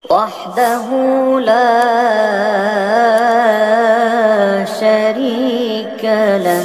وحده لا شريك له.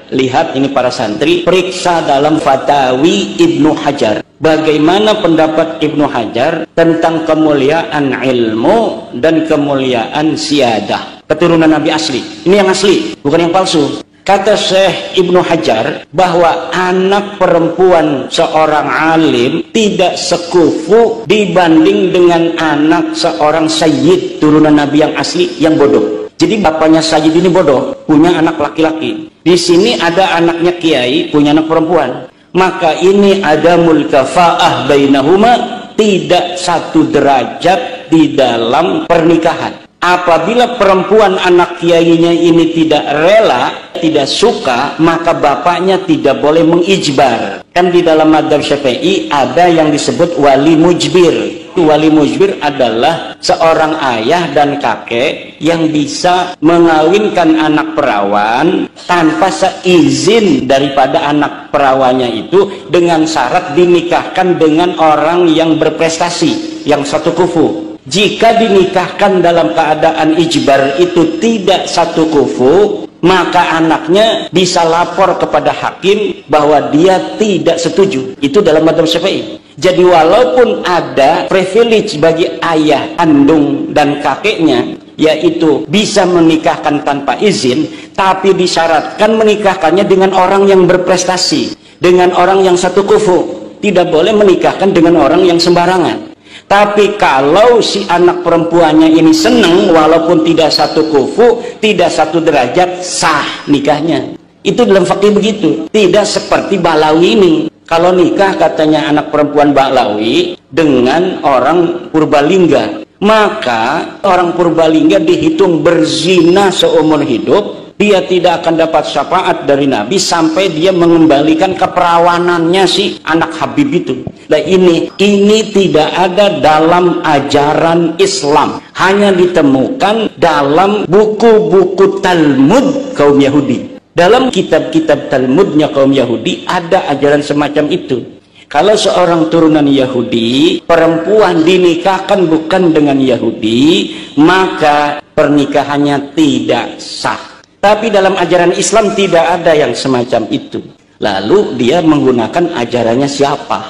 Lihat ini para santri, periksa dalam Fatawi Ibnu Hajar. Bagaimana pendapat Ibnu Hajar tentang kemuliaan ilmu dan kemuliaan siyadah. Keturunan Nabi asli. Ini yang asli, bukan yang palsu. Kata Syekh Ibnu Hajar bahwa anak perempuan seorang alim tidak sekufu dibanding dengan anak seorang sayyid turunan Nabi yang asli yang bodoh. Jadi bapaknya sayyid ini bodoh, punya anak laki-laki. Di sini ada anaknya kiai, punya anak perempuan. Maka ini ada mulkafa'ah bainahuma, tidak satu derajat di dalam pernikahan. Apabila perempuan anak kiainya ini tidak rela, tidak suka, maka bapaknya tidak boleh mengijbar. Kan di dalam madzhab Syafi'i ada yang disebut wali mujbir. Wali mujbir adalah seorang ayah dan kakek yang bisa mengawinkan anak perawan tanpa seizin daripada anak perawannya itu, dengan syarat dinikahkan dengan orang yang berprestasi, yang satu kufu. Jika dinikahkan dalam keadaan ijbar itu tidak satu kufu, maka anaknya bisa lapor kepada hakim bahwa dia tidak setuju. Itu dalam madzhab Syafi'i. Jadi walaupun ada privilege bagi ayah kandung dan kakeknya, yaitu bisa menikahkan tanpa izin, tapi disyaratkan menikahkannya dengan orang yang berprestasi, dengan orang yang satu kufu. Tidak boleh menikahkan dengan orang yang sembarangan. Tapi kalau si anak perempuannya ini senang, walaupun tidak satu kufu, tidak satu derajat, sah nikahnya. Itu dalam fikih begitu. Tidak seperti Ba'lawi ini. Kalau nikah katanya anak perempuan Ba'lawi dengan orang Purbalingga, maka orang Purbalingga dihitung berzina seumur hidup. Dia tidak akan dapat syafaat dari Nabi sampai dia mengembalikan keperawanannya si anak Habib itu. Nah ini tidak ada dalam ajaran Islam, hanya ditemukan dalam buku-buku Talmud kaum Yahudi. Dalam kitab-kitab Talmudnya kaum Yahudi ada ajaran semacam itu. Kalau seorang turunan Yahudi, perempuan dinikahkan bukan dengan Yahudi, maka pernikahannya tidak sah. Tapi dalam ajaran Islam tidak ada yang semacam itu. Lalu dia menggunakan ajarannya siapa?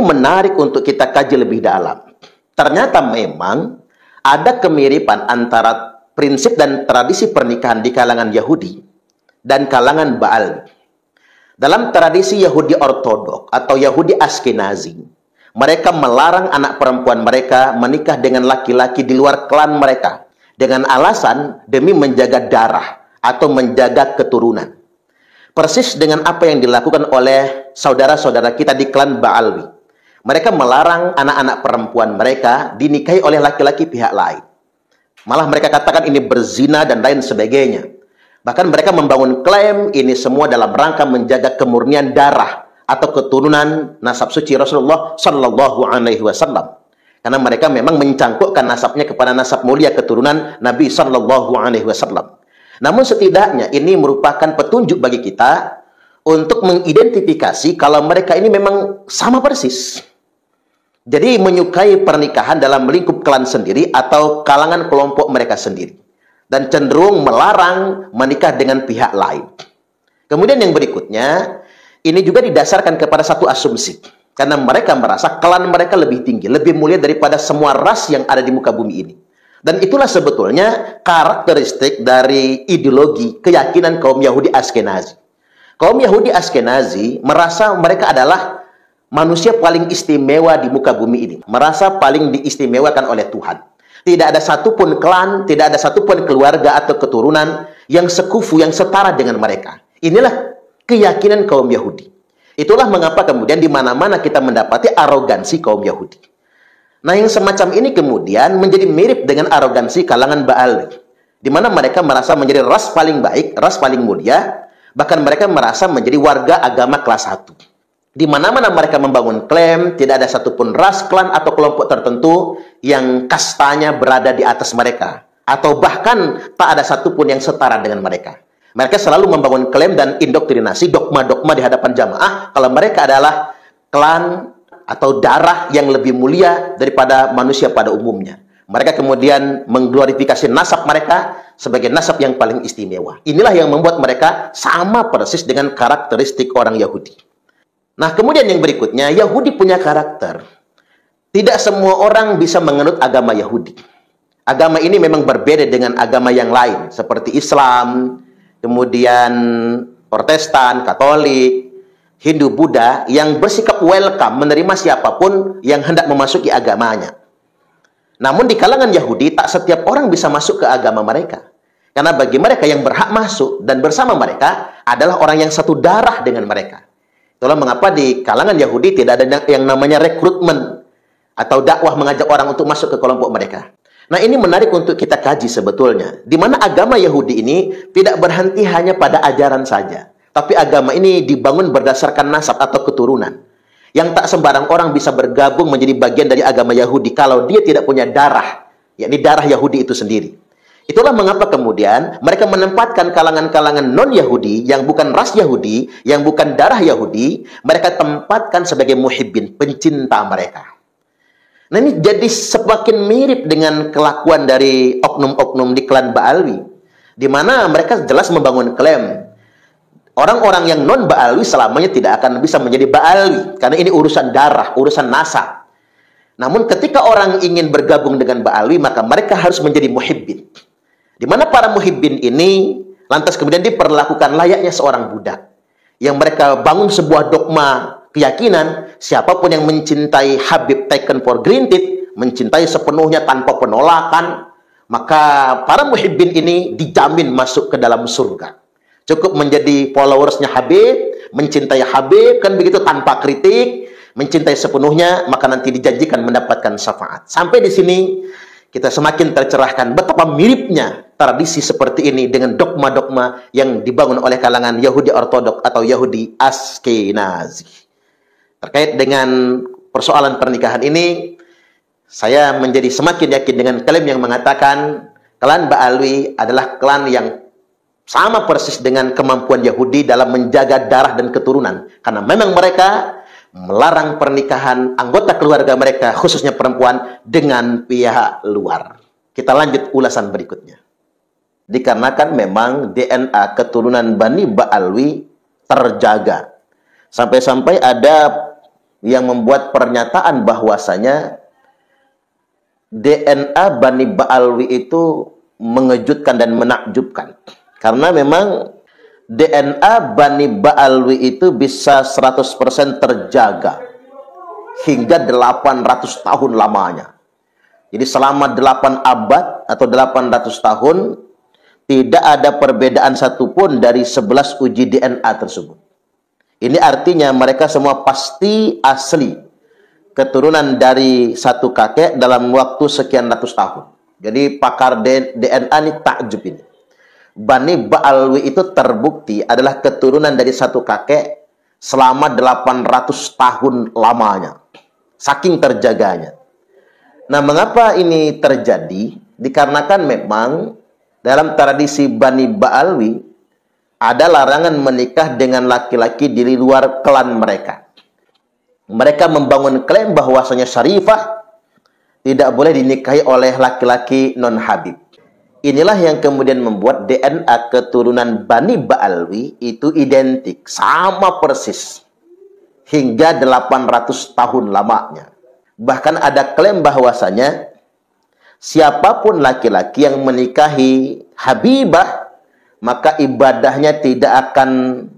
Menarik untuk kita kaji lebih dalam. Ternyata memang ada kemiripan antara prinsip dan tradisi pernikahan di kalangan Yahudi dan kalangan Ba'al. Dalam tradisi Yahudi Ortodok atau Yahudi Ashkenazi, mereka melarang anak perempuan mereka menikah dengan laki-laki di luar klan mereka dengan alasan demi menjaga darah atau menjaga keturunan. Persis dengan apa yang dilakukan oleh saudara-saudara kita di klan Ba'alwi. Mereka melarang anak-anak perempuan mereka dinikahi oleh laki-laki pihak lain. Malah mereka katakan ini berzina dan lain sebagainya. Bahkan mereka membangun klaim ini semua dalam rangka menjaga kemurnian darah atau keturunan nasab suci Rasulullah Shallallahu Alaihi Wasallam. Karena mereka memang mencangkukkan nasabnya kepada nasab mulia keturunan Nabi Shallallahu Alaihi Wasallam. Namun setidaknya ini merupakan petunjuk bagi kita untuk mengidentifikasi kalau mereka ini memang sama persis. Jadi menyukai pernikahan dalam lingkup klan sendiri atau kalangan kelompok mereka sendiri. Dan cenderung melarang menikah dengan pihak lain. Kemudian yang berikutnya, ini juga didasarkan kepada satu asumsi. Karena mereka merasa klan mereka lebih tinggi, lebih mulia daripada semua ras yang ada di muka bumi ini. Dan itulah sebetulnya karakteristik dari ideologi keyakinan kaum Yahudi Ashkenazi. Kaum Yahudi Ashkenazi merasa mereka adalah manusia paling istimewa di muka bumi ini. Merasa paling diistimewakan oleh Tuhan. Tidak ada satupun klan, tidak ada satupun keluarga atau keturunan yang sekufu, yang setara dengan mereka. Inilah keyakinan kaum Yahudi. Itulah mengapa kemudian di mana-mana kita mendapati arogansi kaum Yahudi. Nah, yang semacam ini kemudian menjadi mirip dengan arogansi kalangan Ba'al, di mana mereka merasa menjadi ras paling baik, ras paling mulia, bahkan mereka merasa menjadi warga agama kelas 1. Di mana-mana mereka membangun klaim, tidak ada satupun ras, klan, atau kelompok tertentu yang kastanya berada di atas mereka, atau bahkan tak ada satupun yang setara dengan mereka. Mereka selalu membangun klaim dan indoktrinasi, dogma-dogma di hadapan jamaah, kalau mereka adalah klan atau darah yang lebih mulia daripada manusia pada umumnya. Mereka kemudian mengglorifikasi nasab mereka sebagai nasab yang paling istimewa. Inilah yang membuat mereka sama persis dengan karakteristik orang Yahudi. Nah, kemudian yang berikutnya, Yahudi punya karakter. Tidak semua orang bisa menganut agama Yahudi. Agama ini memang berbeda dengan agama yang lain, seperti Islam, kemudian Protestan, Katolik, Hindu, Buddha, yang bersikap welcome, menerima siapapun yang hendak memasuki agamanya. Namun di kalangan Yahudi, tak setiap orang bisa masuk ke agama mereka. Karena bagi mereka yang berhak masuk dan bersama mereka adalah orang yang satu darah dengan mereka. Itulah mengapa di kalangan Yahudi tidak ada yang namanya rekrutmen atau dakwah mengajak orang untuk masuk ke kelompok mereka. Nah, ini menarik untuk kita kaji sebetulnya. Di mana agama Yahudi ini tidak berhenti hanya pada ajaran saja. Tapi agama ini dibangun berdasarkan nasab atau keturunan. Yang tak sembarang orang bisa bergabung menjadi bagian dari agama Yahudi kalau dia tidak punya darah, yakni darah Yahudi itu sendiri. Itulah mengapa kemudian mereka menempatkan kalangan-kalangan non-Yahudi yang bukan ras Yahudi, yang bukan darah Yahudi, mereka tempatkan sebagai muhibbin, pencinta mereka. Nah, ini jadi semakin mirip dengan kelakuan dari oknum-oknum di klan Ba'alwi, di mana mereka jelas membangun klaim orang-orang yang non-Ba'alwi selamanya tidak akan bisa menjadi Ba'alwi. Karena ini urusan darah, urusan nasab. Namun ketika orang ingin bergabung dengan Ba'alwi, maka mereka harus menjadi muhibbin. Di mana para muhibbin ini lantas kemudian diperlakukan layaknya seorang budak. Yang mereka bangun sebuah dogma keyakinan, siapapun yang mencintai Habib taken for granted, mencintai sepenuhnya tanpa penolakan, maka para muhibbin ini dijamin masuk ke dalam surga. Cukup menjadi followersnya Habib, mencintai Habib, kan begitu, tanpa kritik, mencintai sepenuhnya, maka nanti dijanjikan mendapatkan syafaat. Sampai di sini, kita semakin tercerahkan betapa miripnya tradisi seperti ini dengan dogma-dogma yang dibangun oleh kalangan Yahudi Ortodok atau Yahudi Askenazi. Terkait dengan persoalan pernikahan ini, saya menjadi semakin yakin dengan klaim yang mengatakan klan Ba'alwi adalah klan yang sama persis dengan kemampuan Yahudi dalam menjaga darah dan keturunan. Karena memang mereka melarang pernikahan anggota keluarga mereka, khususnya perempuan, dengan pihak luar. Kita lanjut ulasan berikutnya. Dikarenakan memang DNA keturunan Bani Ba'alwi terjaga. Sampai-sampai ada yang membuat pernyataan bahwasanya DNA Bani Ba'alwi itu mengejutkan dan menakjubkan. Karena memang DNA Bani Ba'alwi itu bisa 100% terjaga hingga 800 tahun lamanya. Jadi selama 8 abad atau 800 tahun tidak ada perbedaan satupun dari 11 uji DNA tersebut. Ini artinya mereka semua pasti asli keturunan dari satu kakek dalam waktu sekian ratus tahun. Jadi pakar DNA ini takjub ini. Bani Ba'alwi itu terbukti adalah keturunan dari satu kakek selama 800 tahun lamanya. Saking terjaganya. Nah, mengapa ini terjadi? Dikarenakan memang dalam tradisi Bani Ba'alwi ada larangan menikah dengan laki-laki di luar klan mereka. Mereka membangun klaim bahwasanya Syarifah tidak boleh dinikahi oleh laki-laki non-Habib. Inilah yang kemudian membuat DNA keturunan Bani Ba'alwi itu identik, sama persis, hingga 800 tahun lamanya. Bahkan ada klaim bahwasanya siapapun laki-laki yang menikahi Habibah, maka ibadahnya tidak akan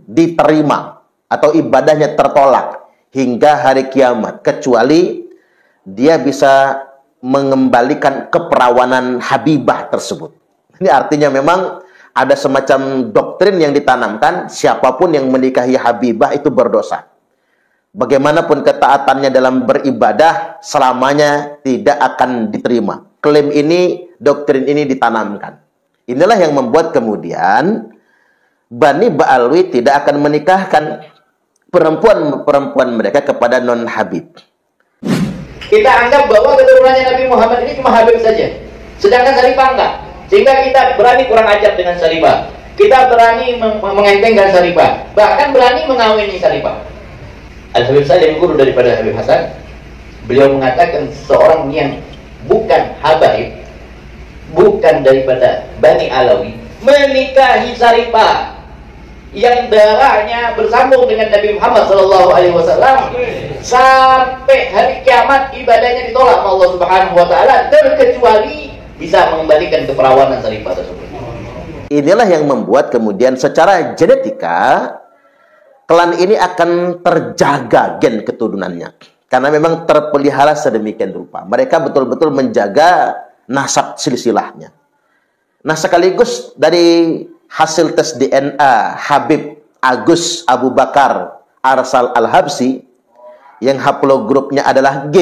diterima atau ibadahnya tertolak hingga hari kiamat, kecuali dia bisa mengembalikan keperawanan Habibah tersebut. Ini artinya memang ada semacam doktrin yang ditanamkan, siapapun yang menikahi Habibah itu berdosa. Bagaimanapun ketaatannya dalam beribadah, selamanya tidak akan diterima. Klaim ini, doktrin ini ditanamkan. Inilah yang membuat kemudian Bani Ba'alwi tidak akan menikahkan perempuan-perempuan mereka kepada non-Habib. Kita anggap bahwa keturunannya Nabi Muhammad ini cuma Habib saja, sedangkan Syarifah enggak. Sehingga kita berani kurang ajar dengan Syarifah, kita berani mengentengkan Syarifah, bahkan berani mengawini Syarifah. Al-Habib Said yang guru daripada Habib Hasan, beliau mengatakan seorang yang bukan habaib bukan daripada Bani Alawi menikahi Saripah yang darahnya bersambung dengan Nabi Muhammad SAW, sampai hari kiamat ibadahnya ditolak oleh Allah Subhanahu wa taala, terkecuali bisa mengembalikan keperawanan Saripah tersebut. Inilah yang membuat kemudian secara genetika klan ini akan terjaga gen keturunannya, karena memang terpelihara sedemikian rupa. Mereka betul-betul menjaga nasab silsilahnya. Nah, sekaligus dari hasil tes DNA Habib Agus Abu Bakar Arsal Al-Habsi yang haplogrupnya adalah G,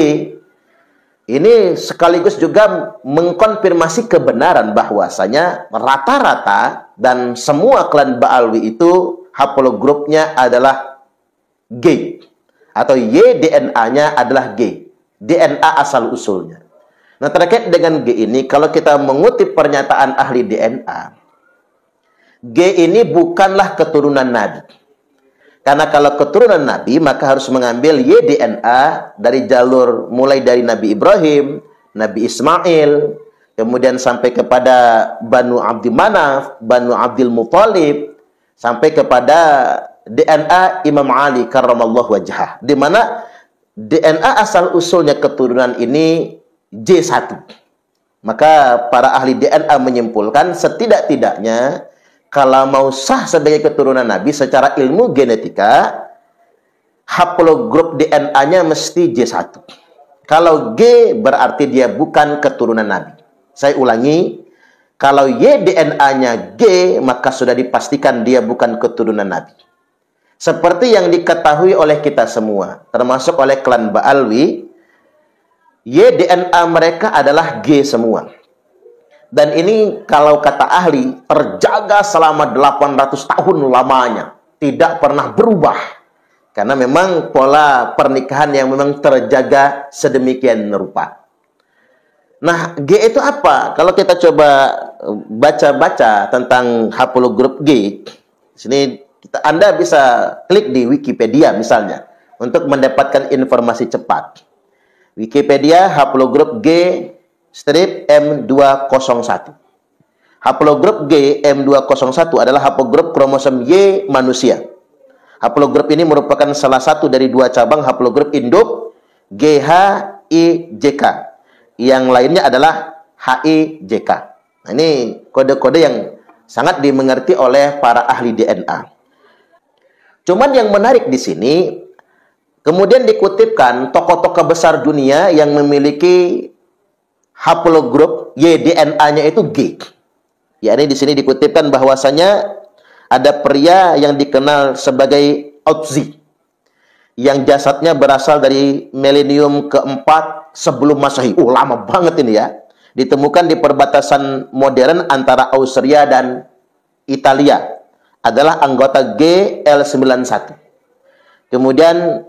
ini sekaligus juga mengkonfirmasi kebenaran bahwasanya rata-rata dan semua klan Ba'alwi itu haplogrupnya adalah G, atau Y DNA-nya adalah G, DNA asal usulnya. Nah, terkait dengan G ini, kalau kita mengutip pernyataan ahli DNA, G ini bukanlah keturunan Nabi. Karena kalau keturunan Nabi, maka harus mengambil Y DNA dari jalur mulai dari Nabi Ibrahim, Nabi Ismail, kemudian sampai kepada Banu Abdi Manaf, Banu Abdul Muthalib, sampai kepada DNA Imam Ali karramallahu wajhah, di mana DNA asal usulnya keturunan ini J1. Maka para ahli DNA menyimpulkan setidak-tidaknya kalau mau sah sebagai keturunan Nabi secara ilmu genetika, haplogrup DNA-nya mesti J1. Kalau G berarti dia bukan keturunan Nabi. Saya ulangi, kalau Y DNA-nya G, maka sudah dipastikan dia bukan keturunan Nabi. Seperti yang diketahui oleh kita semua, termasuk oleh klan Ba'alwi, Y DNA mereka adalah G semua. Dan ini kalau kata ahli, terjaga selama 800 tahun lamanya. Tidak pernah berubah. Karena memang pola pernikahan yang memang terjaga sedemikian rupa. Nah, G itu apa? Kalau kita coba baca-baca tentang haplogrup G, sini Anda bisa klik di Wikipedia misalnya untuk mendapatkan informasi cepat. Wikipedia haplogrup G strip M201. Haplogrup G M201 adalah haplogrup kromosom Y manusia. Haplogrup ini merupakan salah satu dari dua cabang haplogrup induk GHIJK. Yang lainnya adalah HIJK. Nah, ini kode-kode yang sangat dimengerti oleh para ahli DNA. Cuman yang menarik di sini, kemudian dikutipkan tokoh-tokoh besar dunia yang memiliki haplogrup Y-DNA-nya itu G. Ya, ini di sini dikutipkan bahwasanya ada pria yang dikenal sebagai Otzi, yang jasadnya berasal dari milenium keempat sebelum Masehi. Lama banget ini ya. Ditemukan di perbatasan modern antara Austria dan Italia. Adalah anggota GL91. Kemudian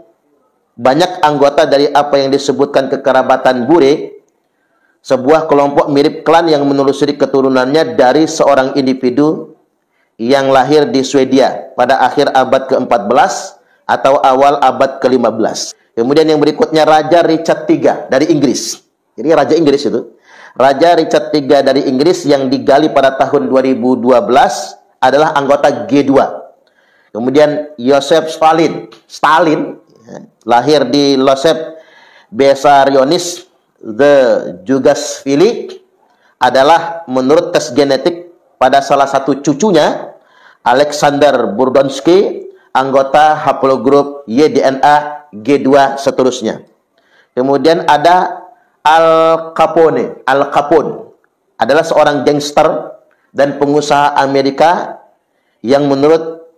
banyak anggota dari apa yang disebutkan kekerabatan Bure, sebuah kelompok mirip klan yang menelusuri keturunannya dari seorang individu yang lahir di Swedia pada akhir abad ke-14 atau awal abad ke-15. Kemudian yang berikutnya Raja Richard III dari Inggris. Jadi Raja Inggris itu. Raja Richard III dari Inggris yang digali pada tahun 2012 adalah anggota G2. Kemudian Joseph Stalin lahir di Losep Bessarionis the Jugasvili, adalah menurut tes genetik pada salah satu cucunya Alexander Burdonsky, anggota haplogrup Y-DNA G2 seterusnya. Kemudian ada Al Capone. Al Capone adalah seorang gangster dan pengusaha Amerika yang menurut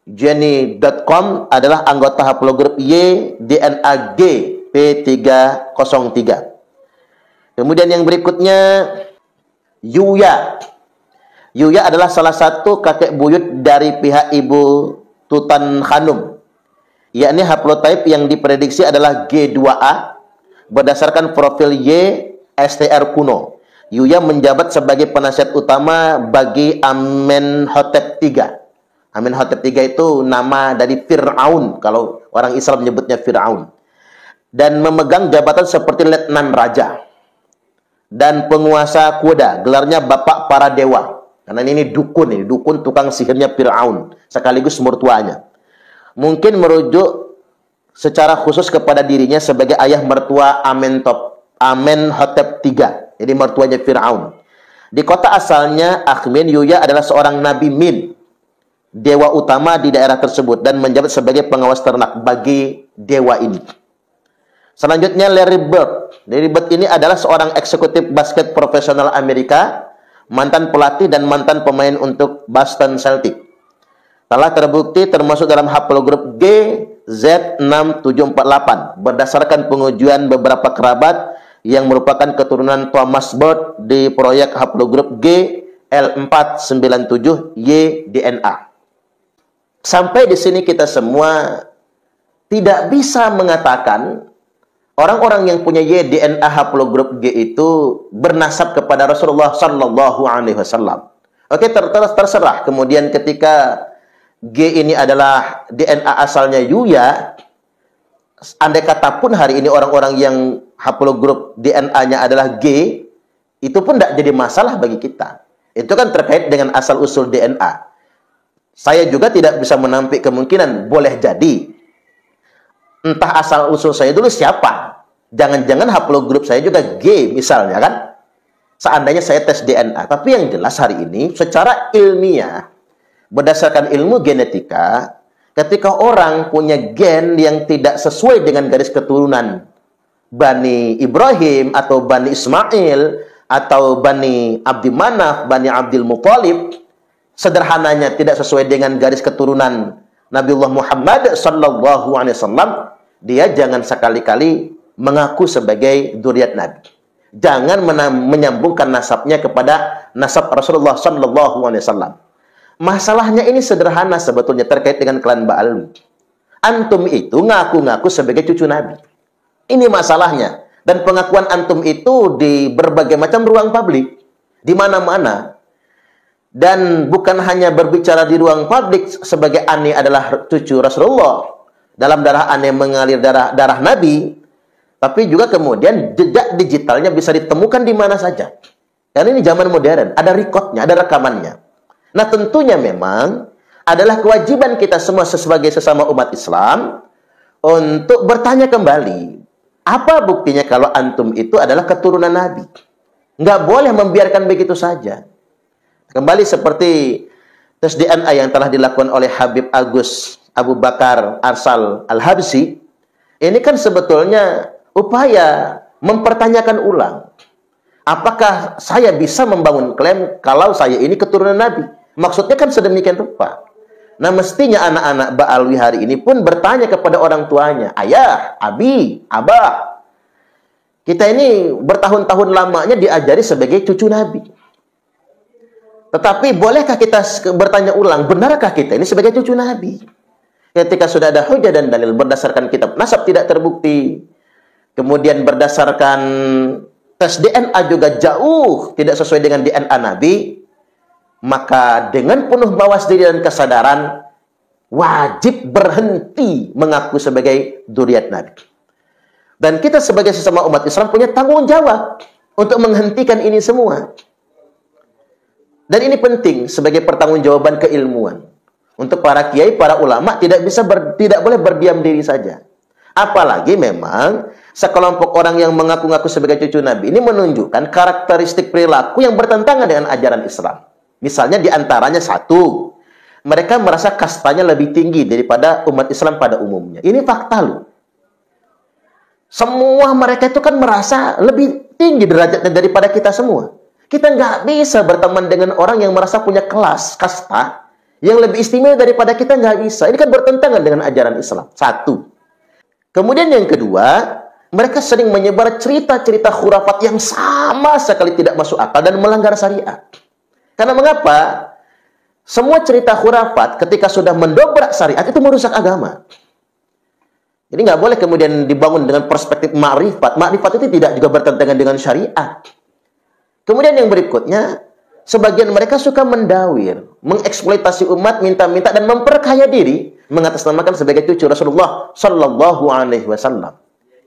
Jenny.com adalah anggota haplogrup Y-DNA G P303. Kemudian yang berikutnya Yuya. Yuya adalah salah satu kakek buyut dari pihak ibu Tutankhamun, yakni haplotype yang diprediksi adalah G2A berdasarkan profil Y STR kuno. Yuya menjabat sebagai penasihat utama bagi Amenhotep III. Amenhotep III itu nama dari Fir'aun, kalau orang Islam menyebutnya Fir'aun. Dan memegang jabatan seperti letnan raja. dan penguasa kuda, gelarnya bapak para dewa. Karena ini dukun tukang sihirnya Fir'aun, sekaligus mertuanya. Mungkin merujuk secara khusus kepada dirinya sebagai ayah mertua Amenhotep III, jadi mertuanya Fir'aun. Di kota asalnya Akhmin, Yuya adalah seorang Nabi Min, dewa utama di daerah tersebut, dan menjabat sebagai pengawas ternak bagi dewa ini. Selanjutnya Larry Bird. Larry Bird ini adalah seorang eksekutif basket profesional Amerika, mantan pelatih dan mantan pemain untuk Boston Celtics. Telah terbukti termasuk dalam haplogrup GZ6748 berdasarkan pengujian beberapa kerabat yang merupakan keturunan Thomas Bird di proyek haplogrup GL497Y-DNA. Sampai di sini kita semua tidak bisa mengatakan orang-orang yang punya Y-DNA haplogrup G itu bernasab kepada Rasulullah Sallallahu Alaihi Wasallam. Oke, terserah. Kemudian ketika G ini adalah DNA asalnya Yuya, andai kata pun hari ini orang-orang yang haplogrup DNA-nya adalah G, itu pun tidak jadi masalah bagi kita. Itu kan terkait dengan asal-usul DNA. Saya juga tidak bisa menampik kemungkinan, boleh jadi entah asal-usul saya dulu siapa. Jangan-jangan haplogrup saya juga G misalnya kan. Seandainya saya tes DNA. Tapi yang jelas hari ini secara ilmiah, berdasarkan ilmu genetika, ketika orang punya gen yang tidak sesuai dengan garis keturunan Bani Ibrahim atau Bani Ismail atau Bani Abdi Manaf, Bani Abdul Muthalib, sederhananya tidak sesuai dengan garis keturunan Nabiullah Muhammad Sallallahu Alaihi Wasallam, dia jangan sekali-kali mengaku sebagai dzurriyyat Nabi. Jangan menyambungkan nasabnya kepada nasab Rasulullah Sallallahu Alaihi Wasallam. Masalahnya ini sederhana sebetulnya terkait dengan klan Ba'alwi. Antum itu ngaku-ngaku sebagai cucu Nabi. Ini masalahnya. Dan pengakuan antum itu di berbagai macam ruang publik, di mana-mana. Dan bukan hanya berbicara di ruang publik sebagai Ani adalah cucu Rasulullah, dalam darah Ani mengalir darah Nabi, tapi juga kemudian jejak digitalnya bisa ditemukan di mana saja. Karena ini zaman modern, ada recordnya, ada rekamannya. Nah, tentunya memang adalah kewajiban kita semua sebagai sesama umat Islam untuk bertanya kembali, apa buktinya kalau antum itu adalah keturunan Nabi? Nggak boleh membiarkan begitu saja. Kembali seperti tes DNA yang telah dilakukan oleh Habib Agus Abu Bakar Arsal Al-Habsi, ini kan sebetulnya upaya mempertanyakan ulang, apakah saya bisa membangun klaim kalau saya ini keturunan Nabi? Maksudnya kan sedemikian rupa. Nah, mestinya anak-anak Ba'alwi hari ini pun bertanya kepada orang tuanya, ayah, abi, abah, kita ini bertahun-tahun lamanya diajari sebagai cucu Nabi. Tetapi bolehkah kita bertanya ulang, benarkah kita ini sebagai cucu Nabi? Ketika sudah ada hujah dan dalil berdasarkan kitab nasab tidak terbukti, kemudian berdasarkan tes DNA juga jauh tidak sesuai dengan DNA Nabi, maka dengan penuh mawas diri dan kesadaran wajib berhenti mengaku sebagai dzurriyyat Nabi. Dan kita sebagai sesama umat Islam punya tanggung jawab untuk menghentikan ini semua. Dan ini penting sebagai pertanggungjawaban keilmuan. Untuk para kiai, para ulama tidak boleh berdiam diri saja. Apalagi memang sekelompok orang yang mengaku-ngaku sebagai cucu Nabi ini menunjukkan karakteristik perilaku yang bertentangan dengan ajaran Islam. Misalnya diantaranya satu, mereka merasa kastanya lebih tinggi daripada umat Islam pada umumnya. Ini fakta loh. Semua mereka itu kan merasa lebih tinggi derajatnya daripada kita semua. Kita nggak bisa berteman dengan orang yang merasa punya kelas, kasta, yang lebih istimewa daripada kita, nggak bisa. Ini kan bertentangan dengan ajaran Islam. Satu. Kemudian yang kedua, mereka sering menyebar cerita-cerita khurafat yang sama sekali tidak masuk akal dan melanggar syariat. Karena mengapa? Semua cerita khurafat ketika sudah mendobrak syariat itu merusak agama. Jadi nggak boleh kemudian dibangun dengan perspektif ma'rifat. Ma'rifat itu tidak juga bertentangan dengan syariat. Kemudian yang berikutnya, sebagian mereka suka mendawir, mengeksploitasi umat, minta-minta dan memperkaya diri, mengatasnamakan sebagai cucu Rasulullah Sallallahu Alaihi Wasallam.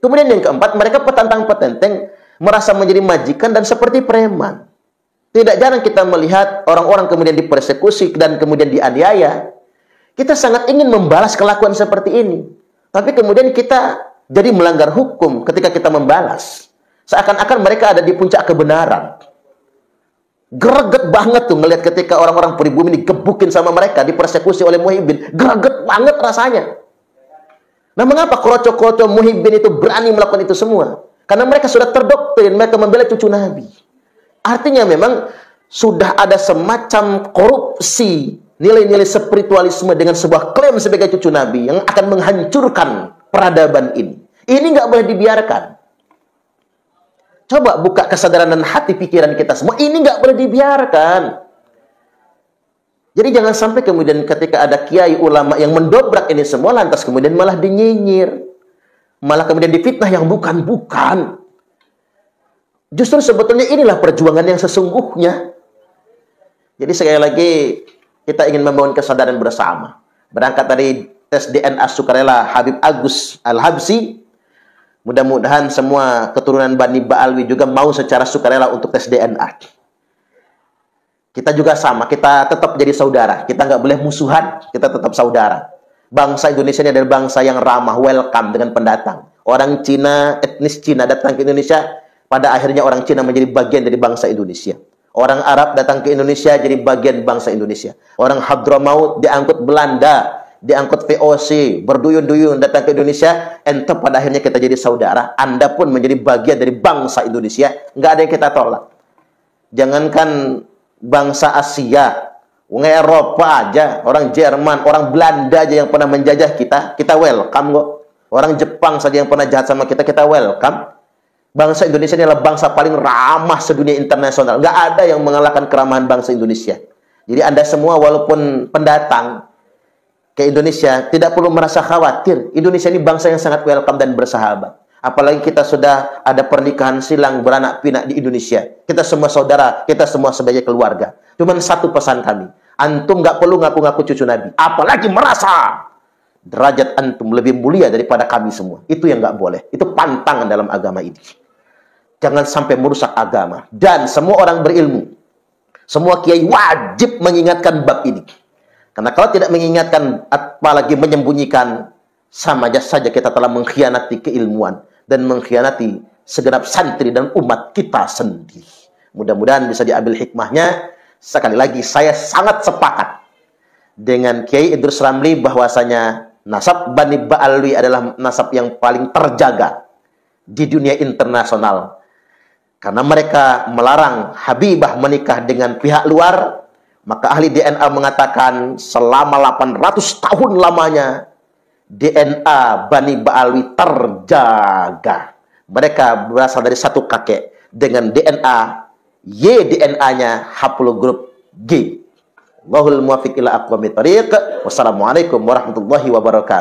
Kemudian yang keempat, mereka petantang-petenteng merasa menjadi majikan dan seperti preman. Tidak jarang kita melihat orang-orang kemudian dipersekusi dan kemudian dianiaya. Kita sangat ingin membalas kelakuan seperti ini. Tapi kemudian kita jadi melanggar hukum ketika kita membalas. Seakan-akan mereka ada di puncak kebenaran. Greget banget tuh melihat ketika orang-orang pribumi digebukin sama mereka, dipersekusi oleh Muhyiddin. Greget banget rasanya. Nah, mengapa kroco-kroco Muhyiddin itu berani melakukan itu semua? Karena mereka sudah terdoktrin, mereka membela cucu Nabi. Artinya memang sudah ada semacam korupsi nilai-nilai spiritualisme dengan sebuah klaim sebagai cucu Nabi yang akan menghancurkan peradaban ini. Ini nggak boleh dibiarkan. Coba buka kesadaran dan hati pikiran kita semua. Ini nggak boleh dibiarkan. Jadi jangan sampai kemudian ketika ada kiai ulama yang mendobrak ini semua, lantas kemudian malah dinyinyir. Malah kemudian difitnah yang bukan-bukan. Justru sebetulnya inilah perjuangan yang sesungguhnya. Jadi sekali lagi, kita ingin membangun kesadaran bersama. Berangkat dari tes DNA sukarela Habib Agus Al-Habsyi, mudah-mudahan semua keturunan Bani Ba'alwi juga mau secara sukarela untuk tes DNA. Kita juga sama, kita tetap jadi saudara. Kita nggak boleh musuhan, kita tetap saudara. Bangsa Indonesia ini adalah bangsa yang ramah, welcome dengan pendatang. Orang Cina, etnis Cina datang ke Indonesia, pada akhirnya orang Cina menjadi bagian dari bangsa Indonesia. Orang Arab datang ke Indonesia jadi bagian bangsa Indonesia. Orang Hadramaut diangkut Belanda, diangkut VOC, berduyun-duyun datang ke Indonesia, ente pada akhirnya kita jadi saudara. Anda pun menjadi bagian dari bangsa Indonesia. Nggak ada yang kita tolak. Jangankan bangsa Asia, orang Eropa aja, orang Jerman, orang Belanda aja yang pernah menjajah kita welcome kok. Orang Jepang saja yang pernah jahat sama kita welcome. Bangsa Indonesia ini adalah bangsa paling ramah sedunia internasional. Nggak ada yang mengalahkan keramahan bangsa Indonesia. Jadi Anda semua walaupun pendatang ke Indonesia, tidak perlu merasa khawatir. Indonesia ini bangsa yang sangat welcome dan bersahabat. Apalagi kita sudah ada pernikahan silang beranak pinak di Indonesia. Kita semua saudara, kita semua sebagai keluarga. Cuman satu pesan kami. Antum nggak perlu ngaku-ngaku cucu Nabi. Apalagi merasa derajat antum lebih mulia daripada kami semua. Itu yang nggak boleh. Itu pantangan dalam agama ini. Jangan sampai merusak agama. Dan semua orang berilmu, semua kiai wajib mengingatkan bab ini. Karena kalau tidak mengingatkan, apalagi menyembunyikan, sama saja kita telah mengkhianati keilmuan dan mengkhianati segenap santri dan umat kita sendiri. Mudah-mudahan bisa diambil hikmahnya. Sekali lagi, saya sangat sepakat dengan Kiai Idrus Ramli bahwasanya nasab Bani Ba'alwi adalah nasab yang paling terjaga di dunia internasional. Karena mereka melarang Habibah menikah dengan pihak luar, maka ahli DNA mengatakan selama 800 tahun lamanya DNA Bani Ba'alwi terjaga. Mereka berasal dari satu kakek dengan DNA Y, DNA-nya haplogrup G. Wallahul muwaffiq ila aqwamit thoriq. Wassalamualaikum warahmatullahi wabarakatuh.